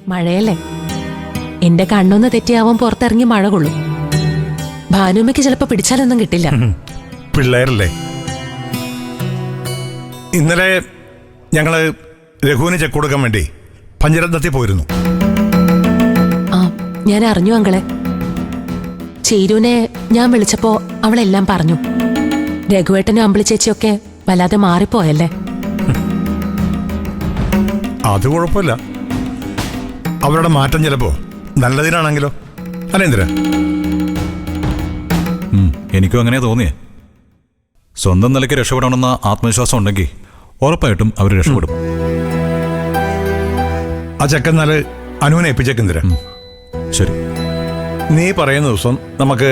മഴയല്ലേ? എന്റെ കണ്ണൊന്ന് തെറ്റിയാവാൻ പുറത്തിറങ്ങി മഴ കൊള്ളും. ഭാനുമ്മയ്ക്ക് ചിലപ്പോ പിടിച്ചാലൊന്നും കിട്ടില്ല. പിള്ളേരല്ലേ. ഇന്നലെ ഞങ്ങള് രഘുവിന് ചെക്ക് കൊടുക്കാൻ വേണ്ടി പഞ്ചരത്നത്തിൽ പോയിരുന്നു. ആ, ഞാൻ അറിഞ്ഞു അങ്കളെ. ചീരുവിനെ ഞാൻ വിളിച്ചപ്പോ അവളെല്ലാം പറഞ്ഞു. രഘുവേട്ടനും അമ്പിളി ചേച്ചിയൊക്കെ വല്ലാതെ മാറിപ്പോയല്ലേ? അത് കുഴപ്പമില്ല. അവരുടെ മാറ്റം ചിലപ്പോ നല്ലതിനാണെങ്കിലോ. അല്ല എന്തിനാ? എനിക്കും അങ്ങനെ തോന്നിയേ. സ്വന്തം നിലയ്ക്ക് രക്ഷപ്പെടണമെന്ന ആത്മവിശ്വാസം ഉണ്ടെങ്കിൽ ഉറപ്പായിട്ടും അവർ രക്ഷപ്പെടും. ആ ചെക്കന്നാല് അനുവിനെ ഏൽപ്പിച്ചേക്കെന്തിരാ? ശരി, നീ പറയുന്ന ദിവസം നമുക്ക്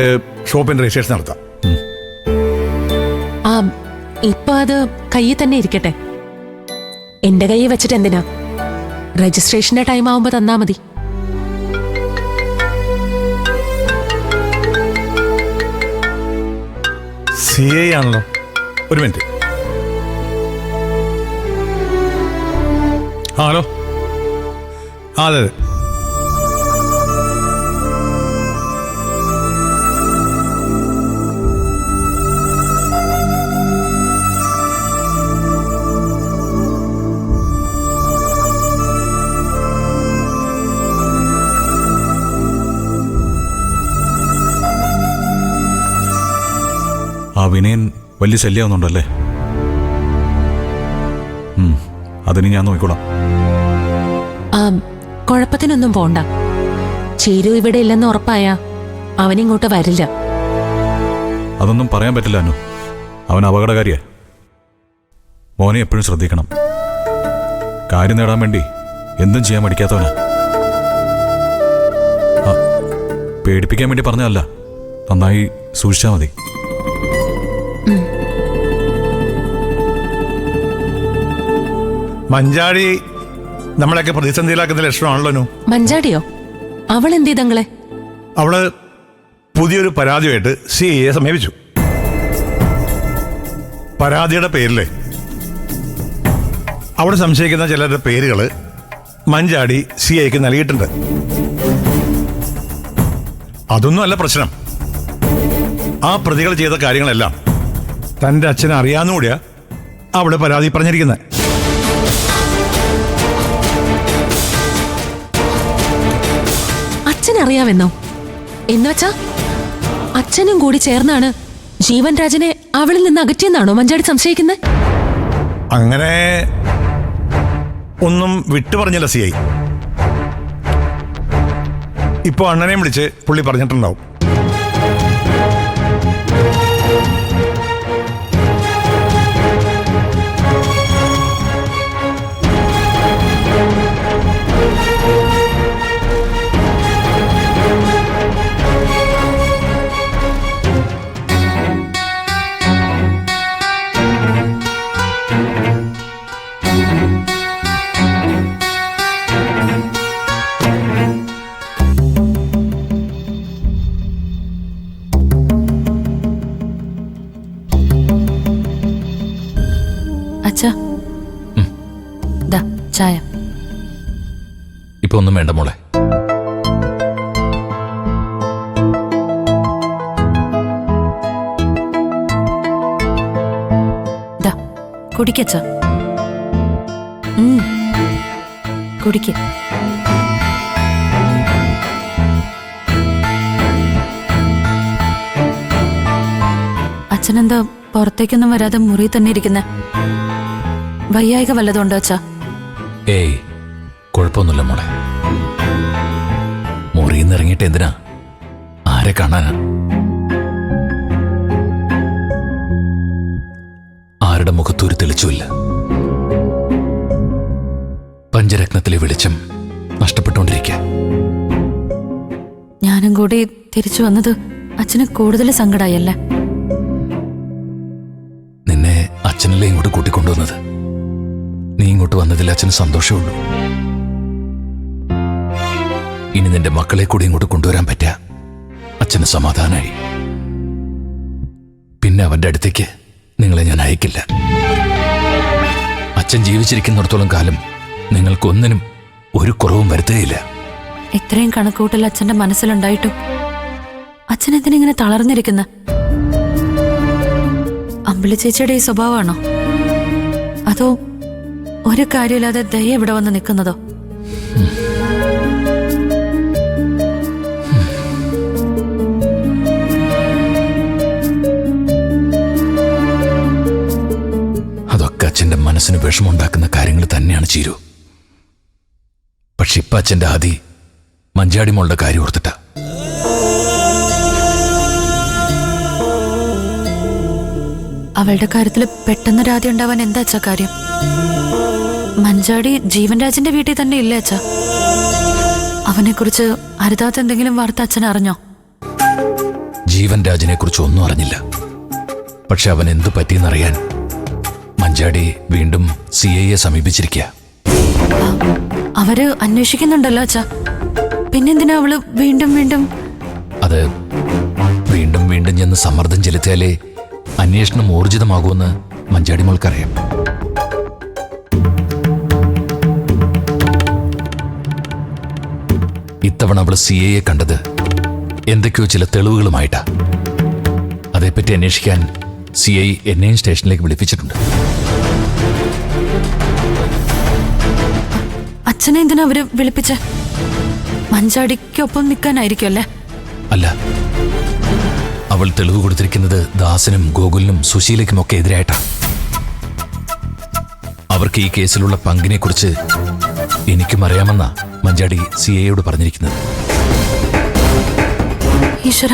ഷോപ്പിന്റെ രജിസ്ട്രേഷൻ നടത്താം. ആ, ഇപ്പൊ അത് കയ്യിൽ തന്നെ ഇരിക്കട്ടെ. എന്റെ കയ്യിൽ വെച്ചിട്ട് എന്തിനാ? രജിസ്ട്രേഷന്റെ ടൈം ആവുമ്പോ തന്നാ മതി. CA ആണല്ലോ. ഒരു മിനിറ്റ്. ഹലോ. അതെ അതെ. ആ വിനയൻ വലിയ ശല്യമാവുന്നുണ്ടല്ലേ? അതിന് ഞാൻ നോക്കിക്കോളാം. ആ, കുഴപ്പത്തിനൊന്നും പോണ്ട. ചീരു ഇവിടെ ഇല്ലെന്ന് ഉറപ്പായ അവനിങ്ങോട്ട് വരില്ല. അതൊന്നും പറയാൻ പറ്റില്ല അനു. അവൻ അപകടകാരിയാ. മോനെ എപ്പോഴും ശ്രദ്ധിക്കണം. കാര്യം നേടാൻ വേണ്ടി എന്തും ചെയ്യാൻ മടിക്കാത്തവനാ. പേടിപ്പിക്കാൻ വേണ്ടി പറഞ്ഞതല്ല. നന്നായി സൂക്ഷിച്ചാൽ മതി. മഞ്ചാടി നമ്മളെയൊക്കെ പ്രതിസന്ധിയിലാക്കുന്ന ലക്ഷണമാണല്ലോ. മഞ്ചാടിയോ? അവൾ എന്ത് ചെയ്തങ്ങളെ? അവള് പുതിയൊരു പരാതിയായിട്ട് CAയെ സമീപിച്ചു. പരാതിയുടെ പേരില് അവിടെ സംശയിക്കുന്ന ചിലരുടെ പേരുകള് മഞ്ചാടി CAയ്ക്ക് നൽകിയിട്ടുണ്ട്. അതൊന്നും അല്ല പ്രശ്നം. ആ പ്രതികൾ ചെയ്ത കാര്യങ്ങളെല്ലാം തന്റെ അച്ഛനെ അറിയാവുന്നൂടിയാ അവിടെ പരാതി പറഞ്ഞിരിക്കുന്നത്. അച്ഛനറിയാമെന്നോ? എന്നുവെച്ചാ അച്ഛനും കൂടി ചേർന്നാണ് ജീവൻ രാജനെ അവളിൽ നിന്ന് അകറ്റിയെന്നാണോ മഞ്ചാടി സംശയിക്കുന്നത്? അങ്ങനെ ഒന്നും വിട്ടു പറഞ്ഞില്ല CI. ഇപ്പൊ അണ്ണനെയും വിളിച്ച് പുള്ളി പറഞ്ഞിട്ടുണ്ടാവും. അച്ഛാ, ദാ ചായ. ഇപ്പൊ ഒന്നും വേണ്ട മോളെ. ദാ കുടിക്കച്ചാ. കുടിക്ക. അച്ഛനെന്താ പുറത്തേക്കൊന്നും വരാതെ മുറി തന്നെ ഇരിക്കുന്ന? വയ്യായിക വല്ലതുണ്ടോ അച്ഛാ? ഏയ്, കുഴപ്പമൊന്നുമില്ല മോളെ. മുറിയിൽ നിന്ന് ഇറങ്ങിയിട്ട് എന്തിനാ? ആരെ കാണാനാ? ആരുടെ മുഖത്തൊരു തെളിച്ചുമില്ല. പഞ്ചരത്നത്തിലെ വെളിച്ചം നഷ്ടപ്പെട്ടുകൊണ്ടിരിക്കുക. ഞാനും കൂടി തിരിച്ചു വന്നത് അച്ഛന് കൂടുതൽ സങ്കടായല്ലേ? നിന്നെ അച്ഛനല്ലേ ഇങ്ങോട്ട് കൂട്ടിക്കൊണ്ടുവന്നത്. നീ ഇങ്ങോട്ട് വന്നതിൽ അച്ഛന് സന്തോഷമുള്ളൂ. ഇനി നിന്റെ മക്കളെ കൂടി ഇങ്ങോട്ട് കൊണ്ടുവരാൻ പറ്റാ അച്ഛന് സമാധാനായി. പിന്നെ അവന്റെ അടുത്തേക്ക് നിങ്ങളെ ഞാൻ അയക്കില്ല. അച്ഛൻ ജീവിച്ചിരിക്കുന്നിടത്തോളം കാലം നിങ്ങൾക്കൊന്നിനും ഒരു കുറവും വരുത്തുകയില്ല. ഇത്രയും കണക്കൂട്ടൽ അച്ഛന്റെ മനസ്സിലുണ്ടായിട്ടും അച്ഛൻ എന്തിനിങ്ങനെ തളർന്നിരിക്കുന്ന? അമ്പിളി ചേച്ചിയുടെ ഈ സ്വഭാവമാണോ, അതോ ഒരു കാര്യമില്ലാതെ ദയ ഇവിടെ വന്ന് നിൽക്കുന്നതോ? അതൊക്കെ അച്ഛന്റെ മനസ്സിന് വിഷമമുണ്ടാക്കുന്ന കാര്യങ്ങൾ തന്നെയാണ് ചീരു. പക്ഷെ ഇപ്പൊ അച്ഛന്റെ ആദി മഞ്ചാടിമോളുടെ കാര്യം ഓർത്തിട്ട. അവളുടെ കാര്യത്തിൽ പെട്ടെന്ന് രാധ ഉണ്ടാവാൻ എന്താ അച്ഛാ കാര്യം? മഞ്ചാടി ജീവൻ രാജിന്റെ വീട്ടിൽ തന്നെ ഇല്ലേ അച്ഛാ? അവനെക്കുറിച്ച് അരുതാത്ത എന്തെങ്കിലും വാർത്ത അച്ഛൻ അറിഞ്ഞോ? ജീവൻ രാജിനെ കുറിച്ച് ഒന്നും അറിഞ്ഞില്ല. പക്ഷെ അവൻ എന്തു പറ്റിയെന്നറിയാൻ മഞ്ചാടി വീണ്ടും CIയെ സമീപിച്ചിരിക്കുക. അവര് അന്വേഷിക്കുന്നുണ്ടല്ലോ അച്ഛാ, പിന്നെന്തിനാ അവള് വീണ്ടും വീണ്ടും? അത് വീണ്ടും വീണ്ടും ചെന്ന് സമ്മർദ്ദം ചെലുത്തിയാലേ അന്വേഷണം ഊർജിതമാകുമെന്ന് മഞ്ചാടിമോൾക്കറിയാം. ഇത്തവണ അവൾ CIയെ കണ്ടത് എന്തൊക്കെയോ ചില തെളിവുകളുമായിട്ടാ. അതേപ്പറ്റി അന്വേഷിക്കാൻ CI എന്നെയും സ്റ്റേഷനിലേക്ക് വിളിപ്പിച്ചിട്ടുണ്ട്. അച്ഛനെ എന്തിനാ അവര് വിളിപ്പിച്ച? മഞ്ചാടിക്കൊപ്പം നിൽക്കാനായിരിക്കും അല്ലേ? അല്ല, അവൾ തെളിവ് കൊടുത്തിരിക്കുന്നത് ദാസനും ഗോകുലിനും സുശീലയ്ക്കുമൊക്കെ എതിരായിട്ടാ. അവർക്ക് ഈ കേസിലുള്ള പങ്കിനെ കുറിച്ച് എനിക്കും അറിയാമെന്നാ മഞ്ചാടി CIയോട് പറഞ്ഞിരിക്കുന്നത്. ഈശ്വര,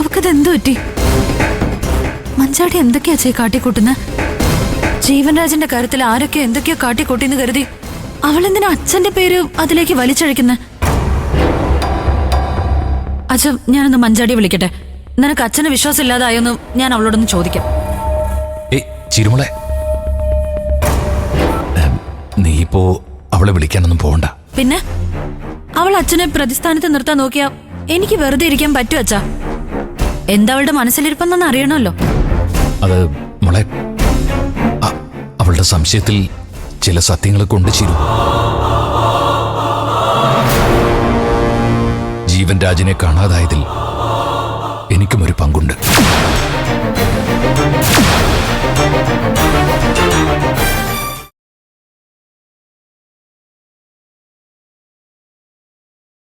അവക്കത് എന്തു പറ്റി? മഞ്ചാടി എന്തൊക്കെയാ ചെയ് കാട്ടിക്കൂട്ടുന്നത്? ജീവൻരാജിന്റെ കാര്യത്തിൽ ആരൊക്കെ എന്തൊക്കെയോ കാട്ടിക്കൂട്ടിന്ന് കരുതി അവളെന്തിനാ അച്ഛന്റെ പേര് അതിലേക്ക് വലിച്ചഴിക്കുന്നത്? അച്ഛ, ഞാനൊന്ന് മഞ്ചാടിയെ വിളിക്കട്ടെ. നിനക്ക് അച്ഛന് വിശ്വാസം ഇല്ലാതായോന്ന് ഞാൻ അവളോടൊന്ന് ചോദിക്കാം. ചിരുമോളെ, നീ ഇപ്പോ അവളെ വിളിക്കാനൊന്നും പോകണ്ട. പിന്നെ അവൾ അച്ഛനെ പ്രതിസ്ഥാനത്ത് നിർത്താൻ നോക്കിയാ എനിക്ക് വെറുതെ ഇരിക്കാൻ പറ്റും അച്ഛാ? എന്താ അവളുടെ മനസ്സിലിരിപ്പെന്നൊന്ന് അറിയണമല്ലോ. അത് മോളെ, അവളുടെ സംശയത്തിൽ ചില സത്യങ്ങൾ കൊണ്ട് ചിരു. ജീവൻ രാജിനെ കാണാതായതിൽ എനിക്കും ഒരു പങ്കുണ്ട്.